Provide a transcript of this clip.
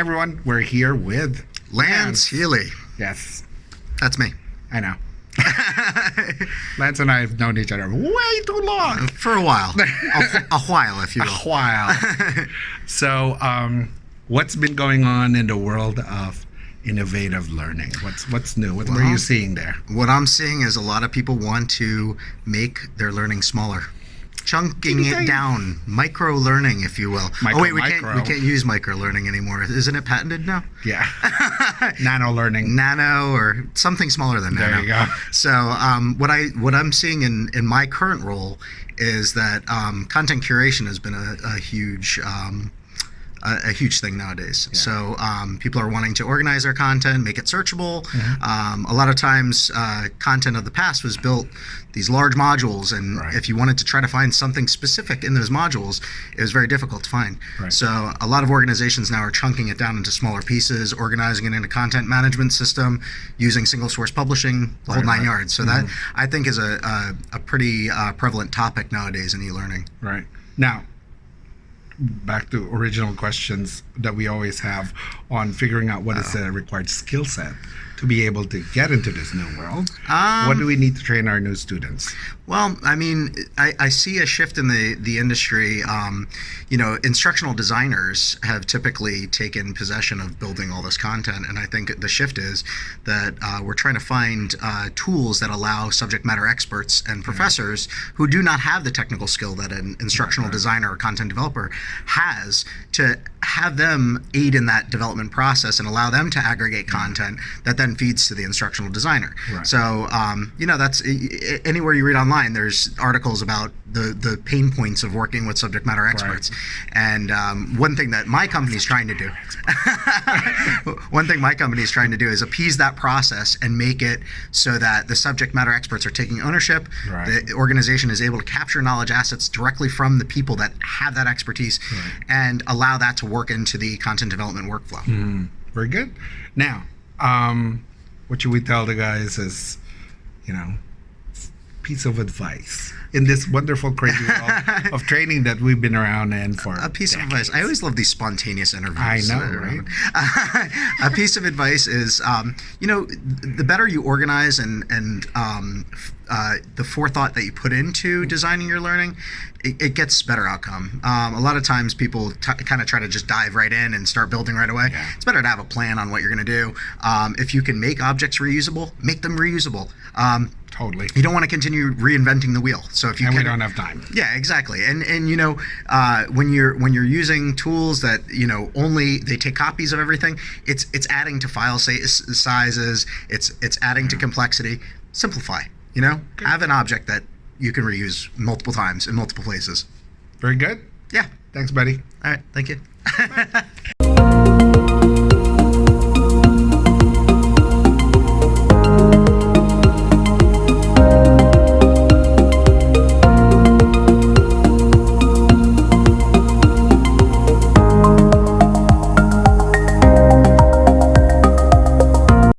everyone. We're here with Lance Healy. Yes, That's me. I know. Lance and I have known each other way too long. For a while. a while, if you will. A while. So, what's been going on in the world of innovative learning? What's new? What are you seeing there? What I'm seeing is a lot of people want to make their learning smaller. Chunking it down, micro learning, if you will. We can't use micro learning anymore. Isn't it patented now? Yeah. Nano learning. Nano or something smaller than nano. There you go. So what I'm seeing in my current role is that content curation has been a huge thing nowadays. Yeah. So people are wanting to organize their content, make it searchable. Mm-hmm. A lot of times content of the past was built these large modules, and if you wanted to try to find something specific in those modules, it was very difficult to find. Right. So a lot of organizations now are chunking it down into smaller pieces, organizing it in a content management system, using single source publishing, the whole 9 yards. So that, I think, is a pretty prevalent topic nowadays in e-learning. Right. Now, back to original questions that we always have on figuring out what is the required skill set to be able to get into this new world. What do we need to train our new students? Well, I mean, I see a shift in the industry. Instructional designers have typically taken possession of building all this content, and I think the shift is that we're trying to find tools that allow subject matter experts and professors who do not have the technical skill that an instructional designer or content developer has, to have them aid in that development process and allow them to aggregate content that then feeds to the instructional designer. Right. So, that's anywhere you read online, there's articles about the pain points of working with subject matter experts. And one thing that my company is trying to do, is appease that process and make it so that the subject matter experts are taking ownership. Right. The organization is able to capture knowledge assets directly from the people that have that expertise and allow that to work into the content development workflow. Very good. Now, what should we tell the guys is, piece of advice in this wonderful, crazy world of training that we've been around in for a piece decades. of advice. I always love these spontaneous interviews. I know, right? A piece of advice is, the better you organize and the forethought that you put into designing your learning, it gets better outcome. A lot of times people kind of try to just dive right in and start building right away. Yeah. It's better to have a plan on what you're going to do. If you can make objects reusable, make them reusable. Totally. You don't want to continue reinventing the wheel. So if you we don't have time. Yeah, exactly. And when you're using tools that only they take copies of everything, it's adding to file sizes. It's adding to complexity. Simplify. Have an object that you can reuse multiple times in multiple places. Very good. Yeah. Thanks, buddy. All right. Thank you.